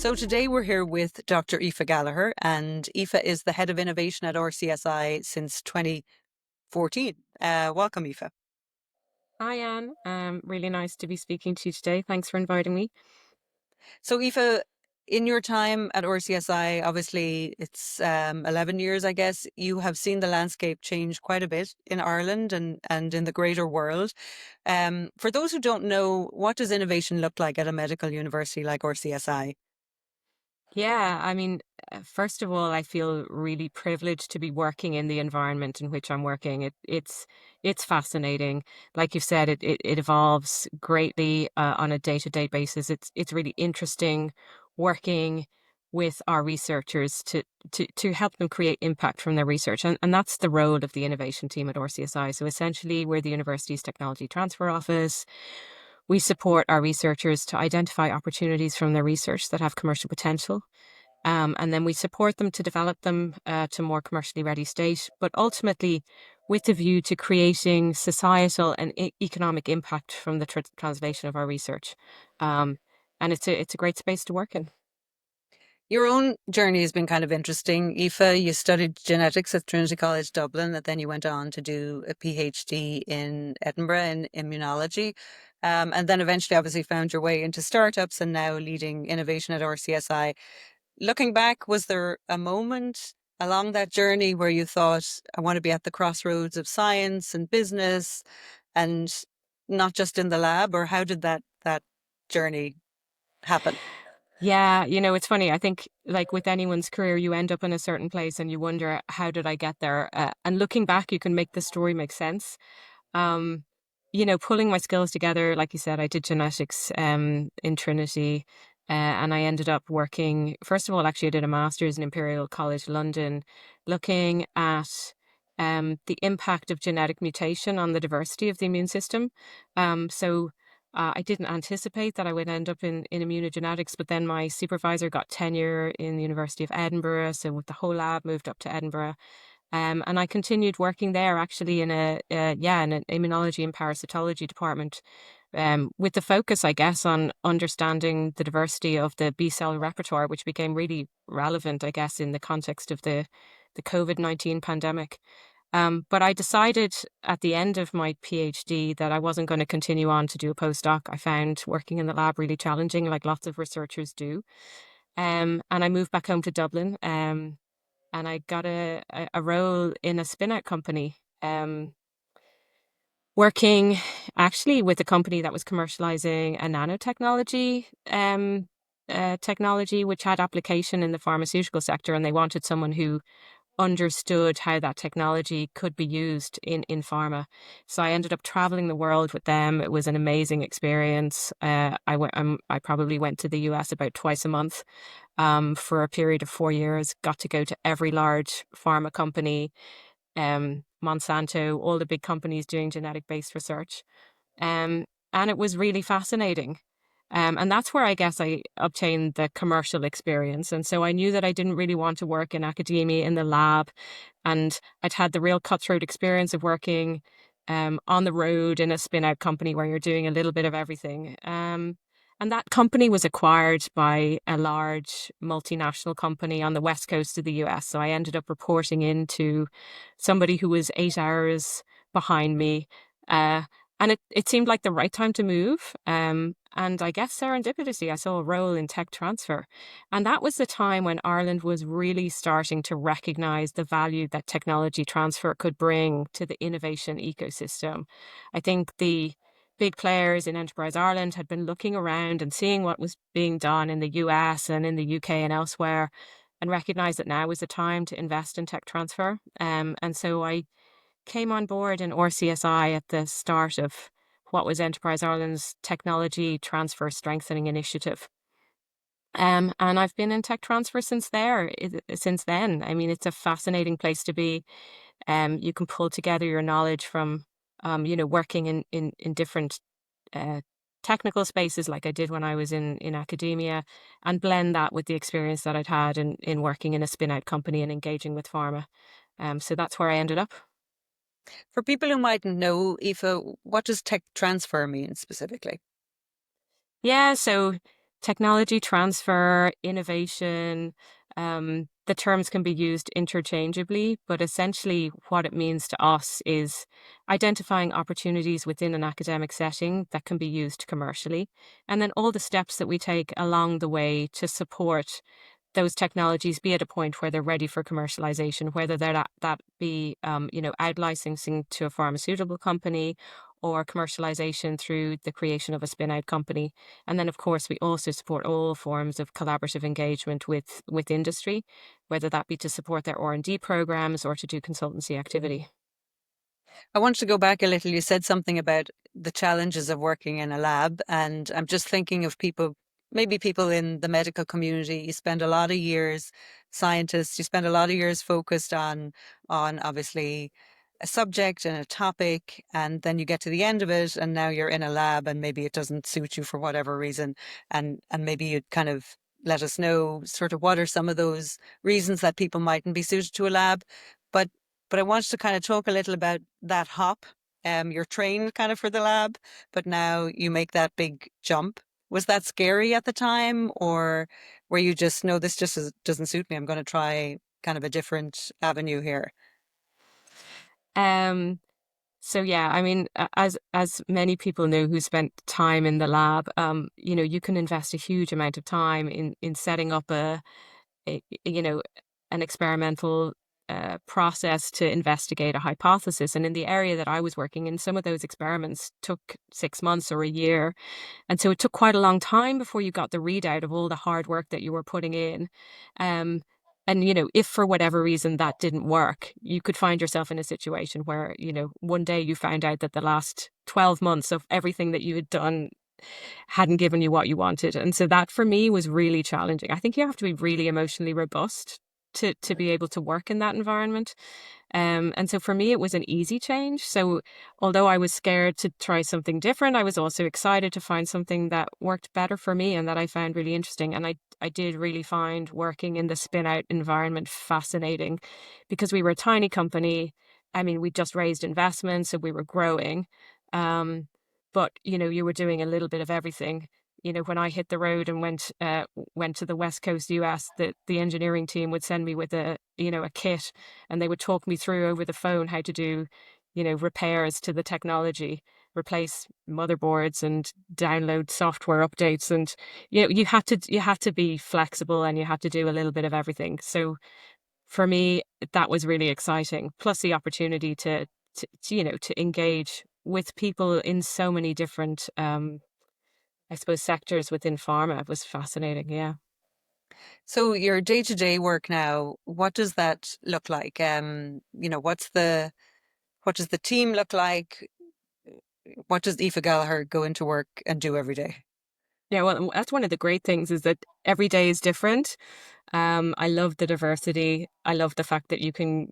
So today we're here with Dr. Aoife Gallagher, and Aoife is the head of innovation at RCSI since 2014. Welcome, Aoife. Hi, Anne. Really nice to be speaking to you today. Thanks for inviting me. So, Aoife, in your time at RCSI, obviously it's 11 years, I guess, you have seen the landscape change quite a bit in Ireland and in the greater world. For those who don't know, what does innovation look like at a medical university like RCSI? Yeah, first of all, I feel really privileged to be working in the environment in which I'm working. It's fascinating. Like you said, it evolves greatly on a day-to-day basis. It's really interesting working with our researchers to help them create impact from their research. And that's the role of the innovation team at RCSI. So essentially, we're the university's technology transfer office. We support our researchers to identify opportunities from their research that have commercial potential. And then we support them to develop them to more commercially ready state, but ultimately with a view to creating societal and economic impact from the translation of our research. Um, and it's a great space to work in. Your own journey has been kind of interesting. Aoife, you studied genetics at Trinity College Dublin, and then you went on to do a PhD in Edinburgh in immunology. And then eventually, obviously, found your way into startups and now leading innovation at RCSI. Looking back, was there a moment along that journey where you thought, I want to be at the crossroads of science and business and not just in the lab? Or how did that journey happen? Yeah, it's funny. I think, like with anyone's career, you end up in a certain place and you wonder, how did I get there? And looking back, you can make the story make sense. Um, Pulling my skills together, like you said, I did genetics in Trinity, and I ended up working. First of all, actually, I did a master's in Imperial College London, looking at the impact of genetic mutation on the diversity of the immune system. I didn't anticipate that I would end up in immunogenetics, but then my supervisor got tenure in the University of Edinburgh, so with the whole lab moved up to Edinburgh. And I continued working there actually in in an immunology and parasitology department, with the focus, I guess, on understanding the diversity of the B cell repertoire, which became really relevant, I guess, in the context of the COVID-19 pandemic. But I decided at the end of my PhD that I wasn't going to continue on to do a postdoc. I found working in the lab really challenging, like lots of researchers do. And I moved back home to Dublin. And I got a role in a spin-out company, working actually with a company that was commercializing a nanotechnology technology which had application in the pharmaceutical sector, and they wanted someone who understood how that technology could be used in pharma. So I ended up traveling the world with them. It was an amazing experience. I probably went to the US about twice a month for a period of 4 years. Got to go to every large pharma company, Monsanto, all the big companies doing genetic based research. And it was really fascinating. And that's where I guess I obtained the commercial experience. And so I knew that I didn't really want to work in academia in the lab. And I'd had the real cutthroat experience of working on the road in a spin out company where you're doing a little bit of everything. And that company was acquired by a large multinational company on the west coast of the US. So I ended up reporting into somebody who was 8 hours behind me. Uh, and it seemed like the right time to move. And I guess serendipitously, I saw a role in tech transfer. And that was the time when Ireland was really starting to recognize the value that technology transfer could bring to the innovation ecosystem. I think the big players in Enterprise Ireland had been looking around and seeing what was being done in the US and in the UK and elsewhere, and recognized that now was the time to invest in tech transfer. And so I came on board in RCSI at the start of what was Enterprise Ireland's Technology Transfer Strengthening Initiative. And I've been in tech transfer since then. I mean, it's a fascinating place to be. You can pull together your knowledge from, working in different uh, technical spaces like I did when I was in academia, and blend that with the experience that I'd had in working in a spin out company and engaging with pharma. So that's where I ended up. For people who mightn't know, Aoife, what does tech transfer mean specifically? Yeah, so technology transfer, innovation, the terms can be used interchangeably, but essentially what it means to us is identifying opportunities within an academic setting that can be used commercially, and then all the steps that we take along the way to support those technologies be at a point where they're ready for commercialization, whether that be out licensing to a pharmaceutical company or commercialization through the creation of a spin out company. And then, of course, we also support all forms of collaborative engagement with industry, whether that be to support their R&D programs or to do consultancy activity. I wanted to go back a little. You said something about the challenges of working in a lab, and I'm just thinking of people, maybe people in the medical community. You spend a lot of years, scientists, you spend a lot of years focused on obviously a subject and a topic, and then you get to the end of it, and now you're in a lab, and maybe it doesn't suit you for whatever reason, and maybe you'd kind of let us know sort of what are some of those reasons that people mightn't be suited to a lab. But I wanted to kind of talk a little about that hop. You're trained kind of for the lab, but now you make that big jump. Was that scary at the time, or were you just, no, this just doesn't suit me. I'm going to try kind of a different avenue here. Um, so yeah, I mean, as many people know who spent time in the lab, you can invest a huge amount of time in setting up a you know an experimental process to investigate a hypothesis. And in the area that I was working in, some of those experiments took 6 months or a year. And so it took quite a long time before you got the readout of all the hard work that you were putting in. Um, and, if for whatever reason that didn't work, you could find yourself in a situation where, one day you found out that the last 12 months of everything that you had done hadn't given you what you wanted. And so that for me was really challenging. I think you have to be really emotionally robust to be able to work in that environment. And so for me, it was an easy change. So although I was scared to try something different, I was also excited to find something that worked better for me and that I found really interesting. And I did really find working in the spin out environment fascinating because we were a tiny company. I mean, we just raised investments, so we were growing. Um, but you were doing a little bit of everything. When I hit the road and went to the West Coast US, the engineering team would send me with a kit, and they would talk me through over the phone how to do repairs to the technology, replace motherboards and download software updates. And you had to be flexible, and you had to do a little bit of everything. So for me, that was really exciting. Plus the opportunity to engage with people in so many different, I suppose, sectors within pharma was fascinating. Yeah. So your day-to-day work now, what does that look like? What does the team look like? What does Aoife Gallagher go into work and do every day? Yeah, well, that's one of the great things is that every day is different. I love the diversity. I love the fact that you can,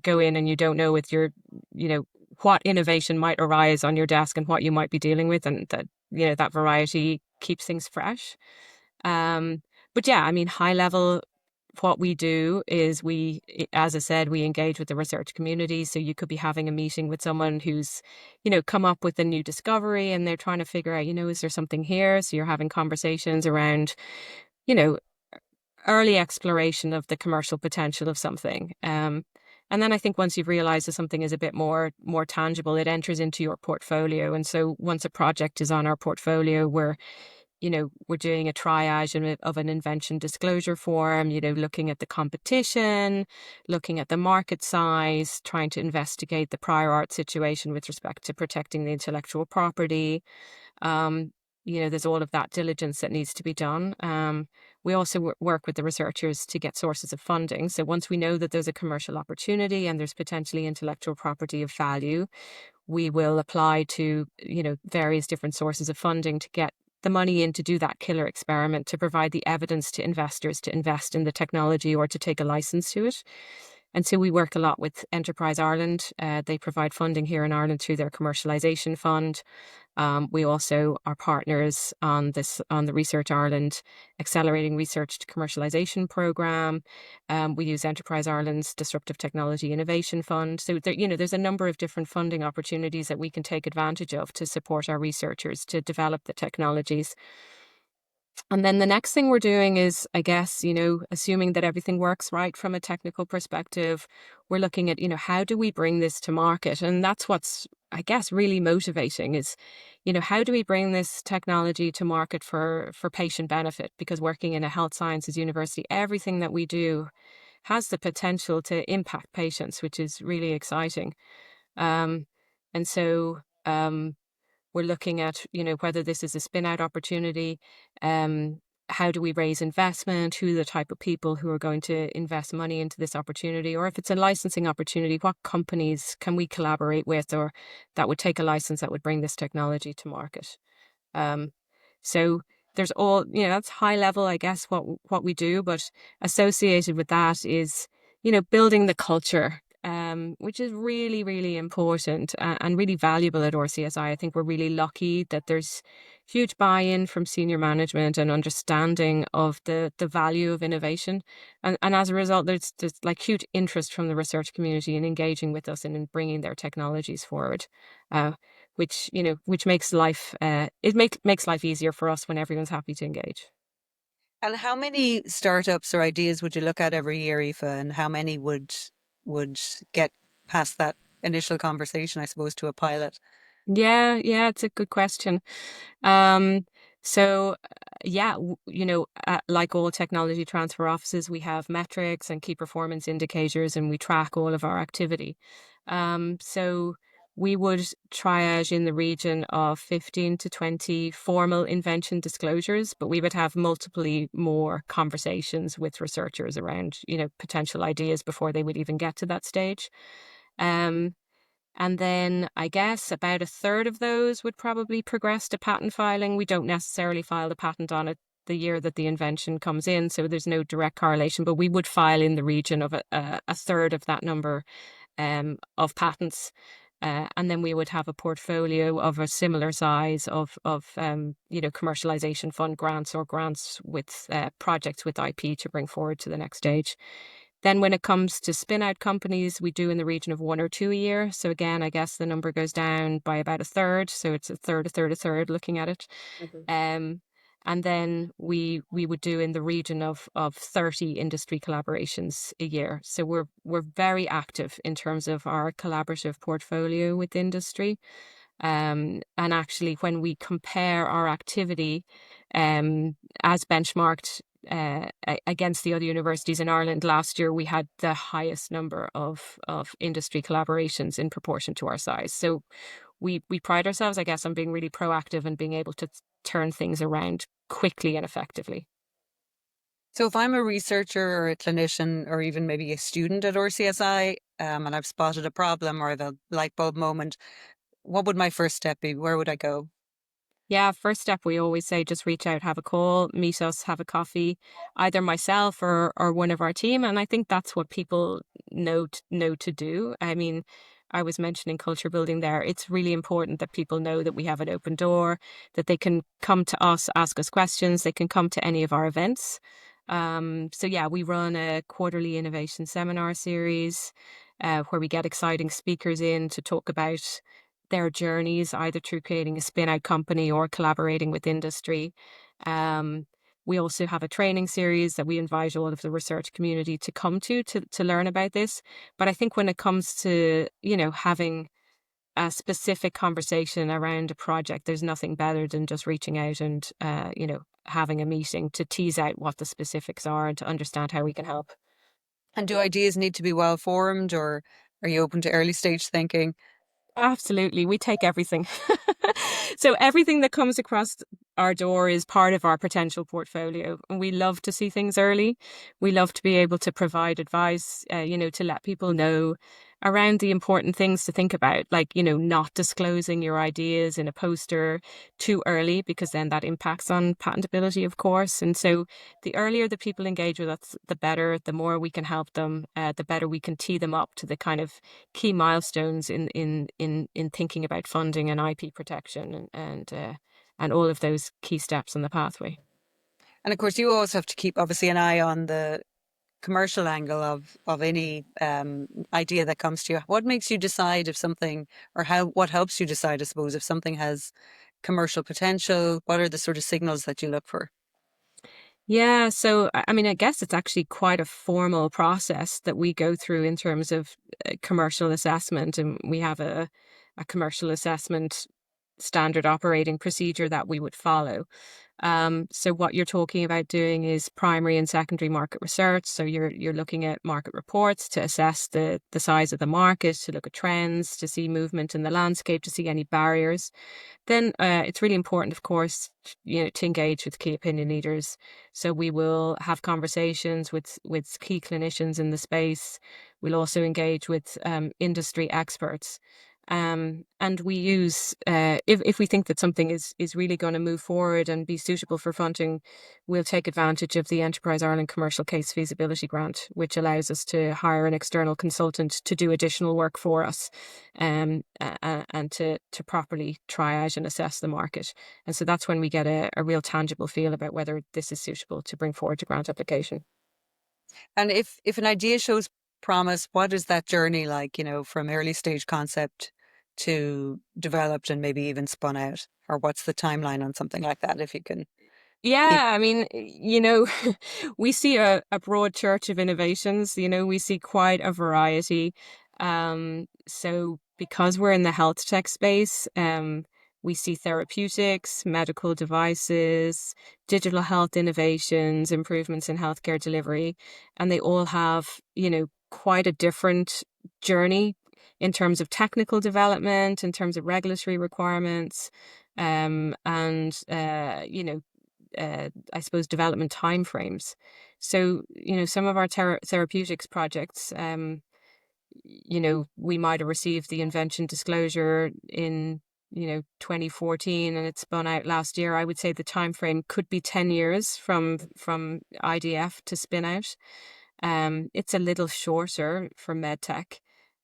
go in and you don't know with you know, what innovation might arise on your desk and what you might be dealing with, and that, that variety keeps things fresh. Um, but yeah, I mean, high level, what we do is as I said, we engage with the research community. So you could be having a meeting with someone who's, come up with a new discovery and they're trying to figure out, is there something here? So you're having conversations around, you know, early exploration of the commercial potential of something. And then I think once you've realized that something is a bit more tangible, it enters into your portfolio. And so once a project is on our portfolio, we're doing a triage of an invention disclosure form, looking at the competition, looking at the market size, trying to investigate the prior art situation with respect to protecting the intellectual property. Um, there's all of that diligence that needs to be done. We also work with the researchers to get sources of funding. So once we know that there's a commercial opportunity and there's potentially intellectual property of value, we will apply to, various different sources of funding to get the money in to do that killer experiment, to provide the evidence to investors to invest in the technology or to take a license to it. And so we work a lot with Enterprise Ireland. They provide funding here in Ireland through their commercialisation fund. We also are partners on the Research Ireland Accelerating Research to Commercialisation Programme. We use Enterprise Ireland's Disruptive Technology Innovation Fund. So there's a number of different funding opportunities that we can take advantage of to support our researchers to develop the technologies. And then the next thing we're doing is, I guess, assuming that everything works right from a technical perspective, we're looking at, how do we bring this to market? And that's what's, I guess, really motivating is, how do we bring this technology to market for patient benefit? Because working in a health sciences university, everything that we do has the potential to impact patients, which is really exciting. Um, and so, we're looking at, whether this is a spin out opportunity, um, how do we raise investment, who are the type of people who are going to invest money into this opportunity, or if it's a licensing opportunity, what companies can we collaborate with or that would take a license that would bring this technology to market. Um, so there's all, that's high level, I guess, what we do, but associated with that is, building the culture, which is really, really important and really valuable at RCSI. I think we're really lucky that there's huge buy-in from senior management and understanding of the value of innovation. And as a result, there's like huge interest from the research community in engaging with us and in bringing their technologies forward. Uh, which makes life makes life easier for us when everyone's happy to engage. And how many startups or ideas would you look at every year, Aoife, and how many would get past that initial conversation, I suppose, to a pilot? Yeah, it's a good question. Um, so yeah, like all technology transfer offices, we have metrics and key performance indicators, and we track all of our activity. So we would triage in the region of 15 to 20 formal invention disclosures, but we would have multiply more conversations with researchers around, potential ideas before they would even get to that stage. Um, and then I guess about a third of those would probably progress to patent filing. We don't necessarily file the patent on it the year that the invention comes in, so there's no direct correlation, but we would file in the region of a third of that number of patents. And then we would have a portfolio of a similar size of commercialization fund grants or grants with projects with IP to bring forward to the next stage. Then when it comes to spin out companies, we do in the region of one or two a year. So again, I guess the number goes down by about a third. So it's a third, a third, a third looking at it. Mhm. Um, and then we would do in the region of 30 industry collaborations a year. So we're very active in terms of our collaborative portfolio with industry. And actually, when we compare our activity as benchmarked against the other universities in Ireland last year, we had the highest number of industry collaborations in proportion to our size. So we pride ourselves, I guess, on being really proactive and being able to turn things around quickly and effectively. So if I'm a researcher or a clinician or even maybe a student at RCSI, and I've spotted a problem or I've a light bulb moment, what would my first step be? Where would I go? Yeah, first step we always say just reach out, have a call, meet us, have a coffee, either myself or one of our team. And I think that's what people know to do. I mean, I was mentioning culture building there. It's really important that people know that we have an open door, that they can come to us, ask us questions, they can come to any of our events. So yeah, we run a quarterly innovation seminar series where we get exciting speakers in to talk about their journeys, either through creating a spin out company or collaborating with industry. Um, we also have a training series that we invite all of the research community to come to learn about this. But I think when it comes to, having a specific conversation around a project, there's nothing better than just reaching out and, having a meeting to tease out what the specifics are and to understand how we can help. And do ideas need to be well formed, or are you open to early stage thinking? Absolutely. We take everything. So everything that comes across our door is part of our potential portfolio. And we love to see things early. We love to be able to provide advice, to let people know around the important things to think about, like, not disclosing your ideas in a poster too early, because then that impacts on patentability, of course. And so the earlier the people engage with us, the better, the more we can help them, the better we can tee them up to the kind of key milestones in thinking about funding and IP protection and all of those key steps in the pathway. And of course, you also have to keep obviously an eye on the commercial angle of any idea that comes to you. What makes you decide if something, or how, what helps you decide, I suppose, if something has commercial potential? What are the sort of signals that you look for? Yeah, so I mean, I guess it's actually quite a formal process that we go through in terms of commercial assessment, and we have a commercial assessment standard operating procedure that we would follow. So what you're talking about doing is primary and secondary market research. So you're looking at market reports to assess the size of the market, to look at trends, to see movement in the landscape, to see any barriers. Then it's really important, of course, to engage with key opinion leaders. So we will have conversations with key clinicians in the space. We'll also engage with industry experts. And we use, if we think that something is really going to move forward and be suitable for funding, we'll take advantage of the Enterprise Ireland Commercial Case Feasibility Grant, which allows us to hire an external consultant to do additional work for us, and to properly try out and assess the market. And so that's when we get a real tangible feel about whether this is suitable to bring forward to grant application. And if an idea shows promise, what is that journey like, from early stage concept to developed and maybe even spun out? Or what's the timeline on something like that, if you can keep. Yeah, I mean, we see a broad church of innovations. We see quite a variety. So because we're in the health tech space, we see therapeutics, medical devices, digital health innovations, improvements in healthcare delivery, and they all have, quite a different journey in terms of technical development, in terms of regulatory requirements, and I suppose, development timeframes. So, some of our therapeutics projects, we might have received the invention disclosure in, 2014, and it spun out last year. I would say the time frame could be 10 years from IDF to spin out. It's a little shorter for medtech,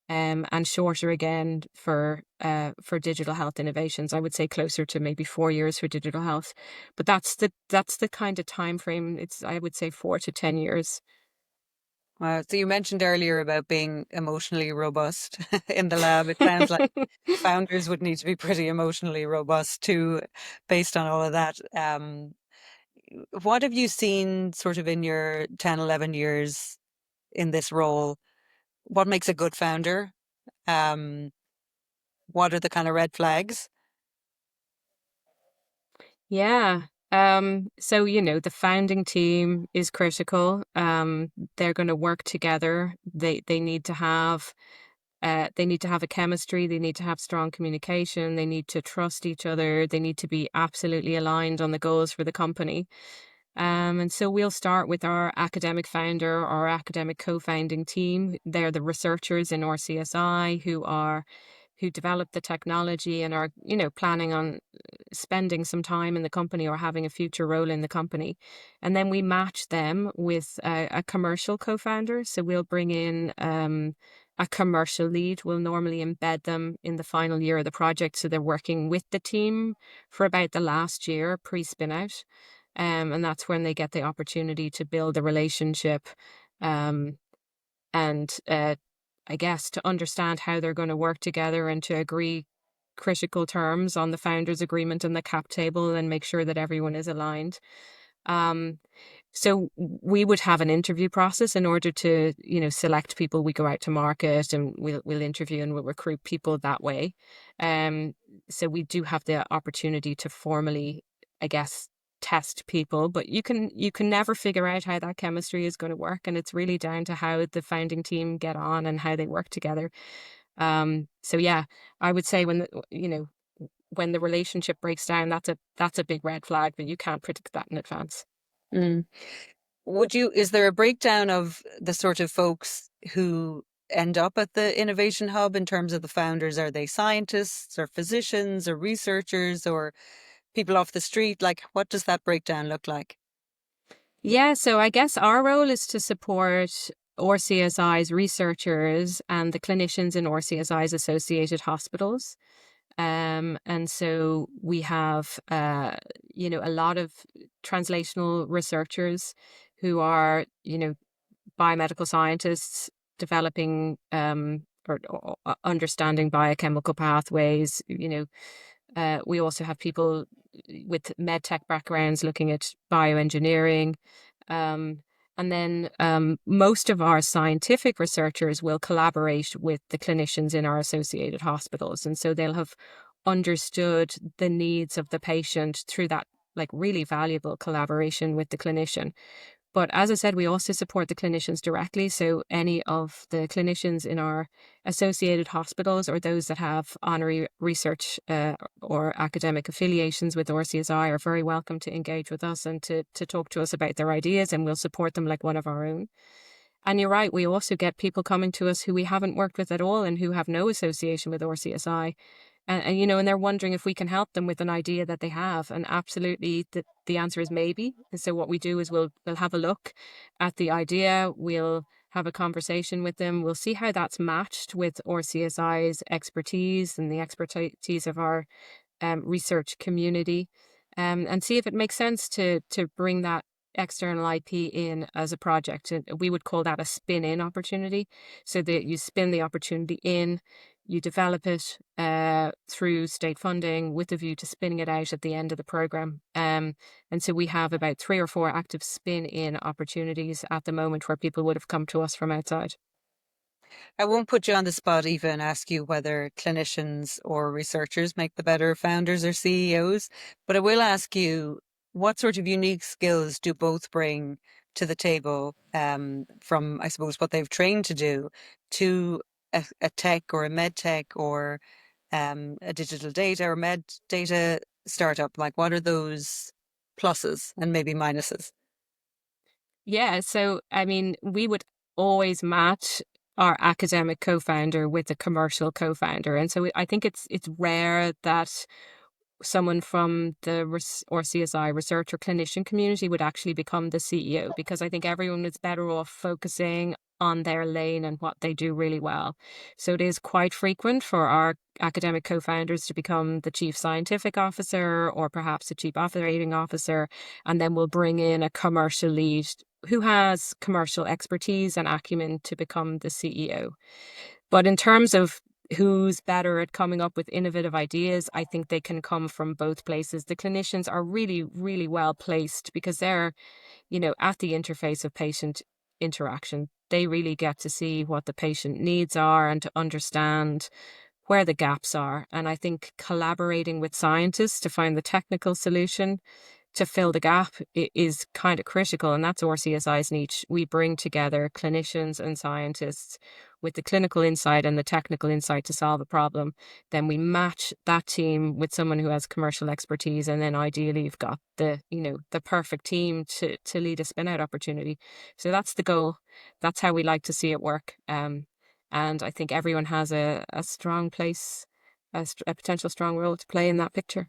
and shorter again for digital health innovations. I would say closer to maybe 4 years for digital health, but that's the kind of time frame. It's, I would say, 4 to 10 years. So you mentioned earlier about being emotionally robust in the lab. It sounds like founders would need to be pretty emotionally robust too, based on all of that. What have you seen sort of in your 10, 11 years in this role? What makes a good founder? Um, what are the kind of red flags? Yeah. So, the founding team is critical. They're going to work together. They need to have a chemistry. They need to have strong communication. They need to trust each other. They need to be absolutely aligned on the goals for the company. And so we'll start with our academic founder or our academic co-founding team. They're the researchers in RCSI who developed the technology and are, planning on spending some time in the company or having a future role in the company. And then we match them with a commercial co-founder. So we'll bring in a commercial lead. We'll normally embed them in the final year of the project. So they're working with the team for about the last year pre-spin out. And that's when they get the opportunity to build a relationship, um, and I guess to understand how they're going to work together and to agree critical terms on the founders agreement and the cap table and make sure that everyone is aligned. Um, so we would have an interview process in order to, select people. We go out to market and we'll interview and we'll recruit people that way. Um, so we do have the opportunity to formally, I guess, test people, but you can never figure out how that chemistry is going to work, and it's really down to how the founding team get on and how they work together. So yeah, I would say when the relationship breaks down, that's a big red flag, but you can't predict that in advance. Mm. Is there a breakdown of the sort of folks who end up at the innovation hub in terms of the founders? Are they scientists or physicians or researchers or people off the street? Like, what does that breakdown look like? Yeah, so I guess our role is to support RCSI's researchers and the clinicians in RCSI's associated hospitals. And so we have, a lot of translational researchers who are, biomedical scientists developing, or understanding biochemical pathways. We also have people with med tech backgrounds looking at bioengineering. Um, and then most of our scientific researchers will collaborate with the clinicians in our associated hospitals. And so they'll have understood the needs of the patient through that like really valuable collaboration with the clinician. But as I said, we also support the clinicians directly. So any of the clinicians in our associated hospitals or those that have honorary research or academic affiliations with RCSI are very welcome to engage with us and to talk to us about their ideas, and we'll support them like one of our own. And you're right, we also get people coming to us who we haven't worked with at all and who have no association with RCSI. And they're wondering if we can help them with an idea that they have. And absolutely, the answer is maybe. And so what we do is we'll have a look at the idea. We'll have a conversation with them. We'll see how that's matched with RCSI's expertise and the expertise of our research community, and see if it makes sense to bring that external IP in as a project. And we would call that a spin-in opportunity. So that you spin the opportunity in, you develop it through state funding with a view to spinning it out at the end of the program. And so we have about 3 or 4 active spin-in opportunities at the moment where people would have come to us from outside. I won't put you on the spot, Eva, and ask you whether clinicians or researchers make the better founders or CEOs, but I will ask you what sort of unique skills do both bring to the table, from, I suppose, what they've trained to do to a tech or a med tech or a digital data or med data startup? Like, what are those pluses and maybe minuses? Yeah, so I mean, we would always match our academic co-founder with a commercial co-founder, and so I think it's rare that someone from the or CSI research or clinician community would actually become the CEO, because I think everyone is better off focusing on their lane and what they do really well. So it is quite frequent for our academic co-founders to become the chief scientific officer or perhaps the chief operating officer, and then we'll bring in a commercial lead who has commercial expertise and acumen to become the CEO. But in terms of who's better at coming up with innovative ideas, I think they can come from both places. The clinicians are really, really well placed because they're, at the interface of patient interaction. They really get to see what the patient needs are and to understand where the gaps are. And I think collaborating with scientists to find the technical solution to fill the gap is kind of critical. And that's RCSI's niche. We bring together clinicians and scientists with the clinical insight and the technical insight to solve a problem. Then we match that team with someone who has commercial expertise. And then ideally you've got the perfect team to lead a spin out opportunity. So that's the goal. That's how we like to see it work. And I think everyone has a strong place, a potential strong role to play in that picture.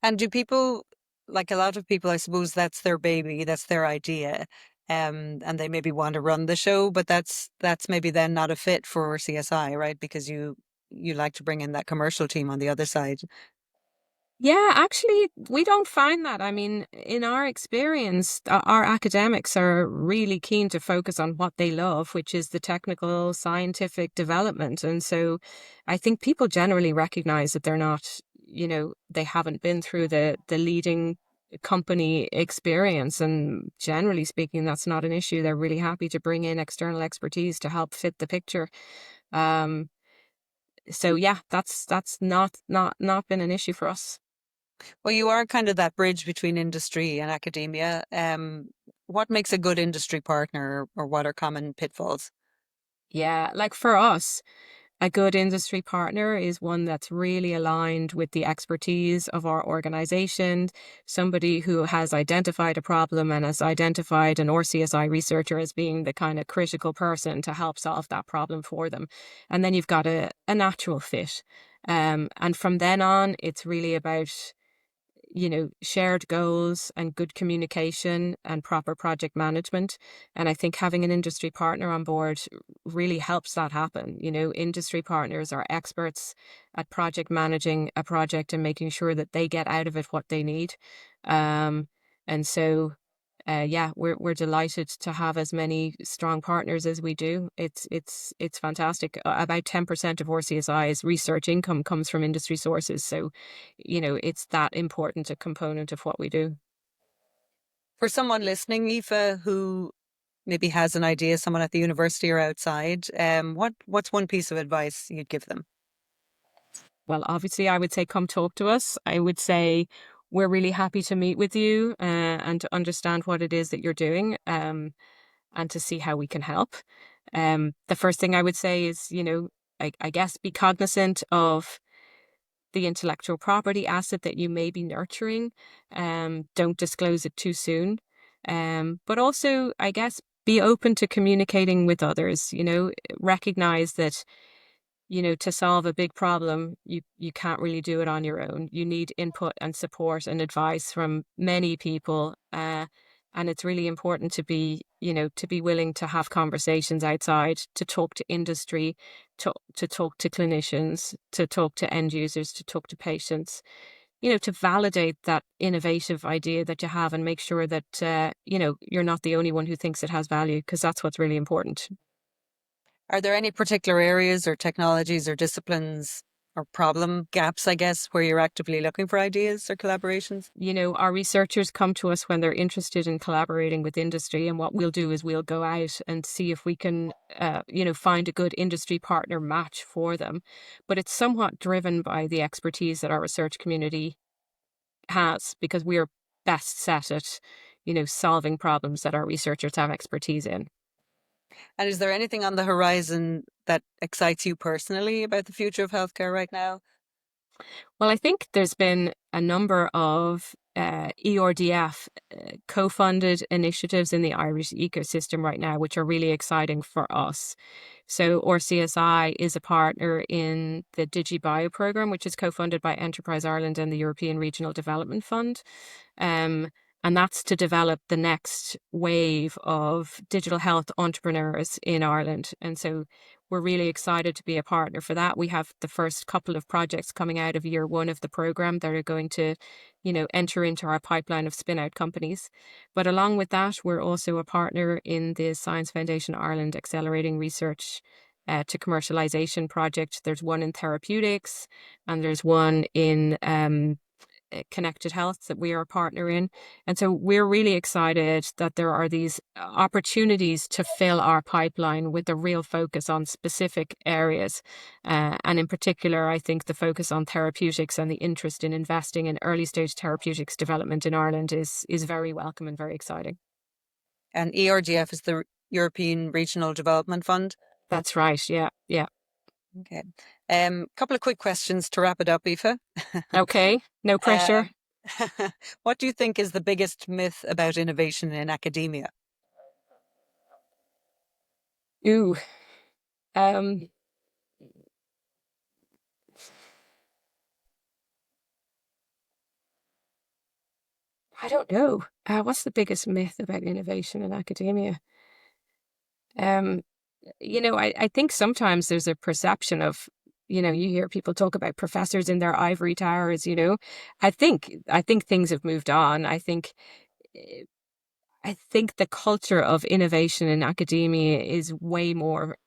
And do people, like a lot of people, I suppose that's their baby, that's their idea, and they maybe want to run the show, but that's maybe then not a fit for CSI, right? Because you like to bring in that commercial team on the other side. Yeah, actually, we don't find that. I mean, in our experience, our academics are really keen to focus on what they love, which is the technical scientific development. And so I think people generally recognize that they're not, they haven't been through the leading company experience. And generally speaking, that's not an issue. They're really happy to bring in external expertise to help fit the picture. Um, so yeah, that's not been an issue for us. Well, you are kind of that bridge between industry and academia. What makes a good industry partner, or what are common pitfalls? Yeah, like for us, a good industry partner is one that's really aligned with the expertise of our organization, somebody who has identified a problem and has identified an RCSI researcher as being the kind of critical person to help solve that problem for them. And then you've got a natural fit. And from then on, it's really about shared goals and good communication and proper project management. And I think having an industry partner on board really helps that happen. Industry partners are experts at project managing a project and making sure that they get out of it what they need. And so yeah, we're delighted to have as many strong partners as we do. It's fantastic. About 10% of RCSI's research income comes from industry sources, so it's that important a component of what we do. For someone listening, Aoife, who maybe has an idea, someone at the university or outside, what's one piece of advice you'd give them? Well, obviously, I would say come talk to us. I would say we're really happy to meet with you and to understand what it is that you're doing and to see how we can help. The first thing I would say is, I guess be cognizant of the intellectual property asset that you may be nurturing. Don't disclose it too soon. But also, I guess, be open to communicating with others, recognize that to solve a big problem, you can't really do it on your own. You need input and support and advice from many people. And it's really important to be willing to have conversations outside, to talk to industry, to talk to clinicians, to talk to end users, to talk to patients, to validate that innovative idea that you have and make sure that, you're not the only one who thinks it has value, because that's what's really important. Are there any particular areas or technologies or disciplines or problem gaps, I guess, where you're actively looking for ideas or collaborations? Our researchers come to us when they're interested in collaborating with industry. And what we'll do is we'll go out and see if we can, find a good industry partner match for them. But it's somewhat driven by the expertise that our research community has, because we're best set at, solving problems that our researchers have expertise in. And is there anything on the horizon that excites you personally about the future of healthcare right now? Well, I think there's been a number of ERDF co-funded initiatives in the Irish ecosystem right now, which are really exciting for us. So RCSI is a partner in the DigiBio program, which is co-funded by Enterprise Ireland and the European Regional Development Fund. Um, and that's to develop the next wave of digital health entrepreneurs in Ireland. And so we're really excited to be a partner for that. We have the first couple of projects coming out of year one of the program that are going to, enter into our pipeline of spin out companies. But along with that, we're also a partner in the Science Foundation Ireland Accelerating Research to Commercialization project. There's one in therapeutics and there's one in connected health that we are a partner in. And so we're really excited that there are these opportunities to fill our pipeline with a real focus on specific areas. And in particular, I think the focus on therapeutics and the interest in investing in early stage therapeutics development in Ireland is very welcome and very exciting. And ERGF is the European Regional Development Fund. That's right. Yeah. Yeah. Okay. Couple of quick questions to wrap it up, Aoife. Okay. No pressure. Um, what do you think is the biggest myth about innovation in academia? Ooh. Um, I don't know. What's the biggest myth about innovation in academia? Um, I think sometimes there's a perception of, you hear people talk about professors in their ivory towers. I think things have moved on. Eh, I think the culture of innovation in academia is way more,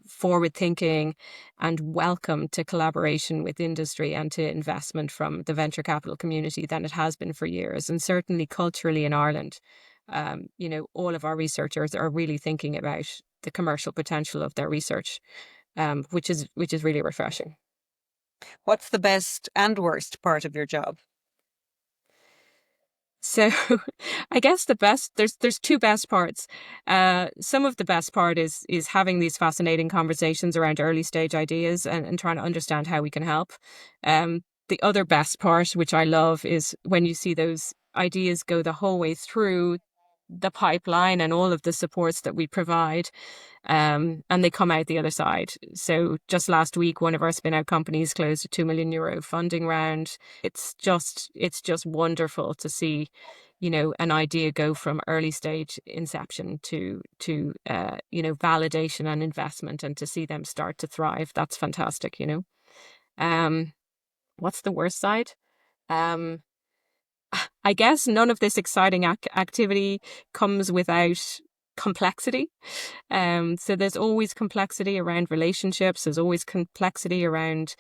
forward thinking and welcome to collaboration with industry and to investment from the venture capital community than it has been for years. And certainly culturally in Ireland, all of our researchers are really thinking about the commercial potential of their research, which is really refreshing. What's the best and worst part of your job? So I guess there's two best parts. Some of the best part is having these fascinating conversations around early stage ideas and trying to understand how we can help. The other best part, which I love, is when you see those ideas go the whole way through the pipeline and all of the supports that we provide, and they come out the other side. So just last week, one of our spin out companies closed a €2 million funding round. It's just wonderful to see, an idea go from early stage inception to validation and investment, and to see them start to thrive. That's fantastic. Um, what's the worst side? Um, I guess none of this exciting activity comes without complexity. So there's always complexity around relationships. There's always complexity around,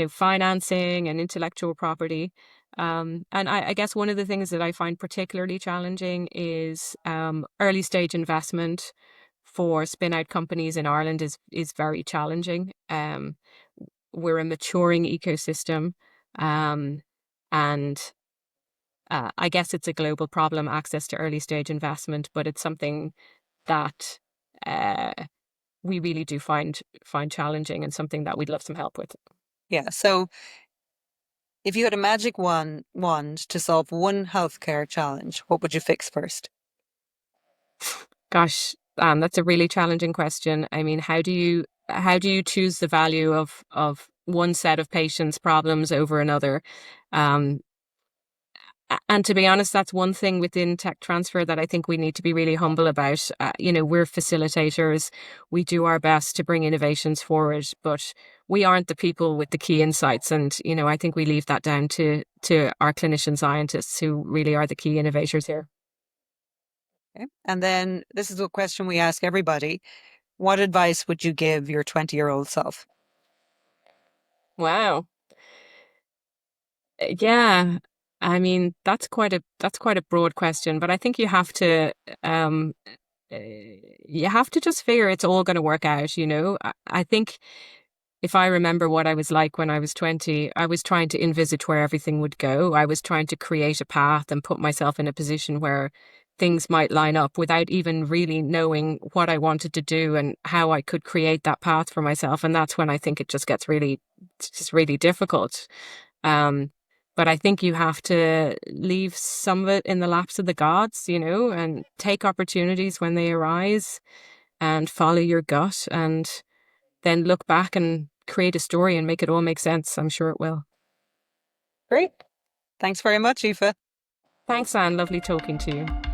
financing and intellectual property. And I guess one of the things that I find particularly challenging is early stage investment for spin out companies in Ireland is very challenging. We're a maturing ecosystem, and I guess it's a global problem, access to early stage investment, but it's something that uh, we really do find challenging and something that we'd love some help with. Yeah. So if you had a magic wand to solve one healthcare challenge, what would you fix first? Gosh, that's a really challenging question. I mean, how do you choose the value of one set of patients' problems over another? Um, and to be honest, that's one thing within tech transfer that I think we need to be really humble about. We're facilitators. We do our best to bring innovations forward, but we aren't the people with the key insights. And, I think we leave that down to our clinician scientists who really are the key innovators here. Okay. And then this is a question we ask everybody. What advice would you give your 20-year-old self? Wow. Yeah. I mean, that's quite a broad question, but I think um you have to just figure it's all going to work out. I think if I remember what I was like when I was 20, I was trying to envisage where everything would go. I was trying to create a path and put myself in a position where things might line up without even really knowing what I wanted to do and how I could create that path for myself. And that's when I think it's just really difficult. Um, but I think you have to leave some of it in the laps of the gods, and take opportunities when they arise and follow your gut and then look back and create a story and make it all make sense. I'm sure it will. Great. Thanks very much, Aoife. Thanks, Anne. Lovely talking to you.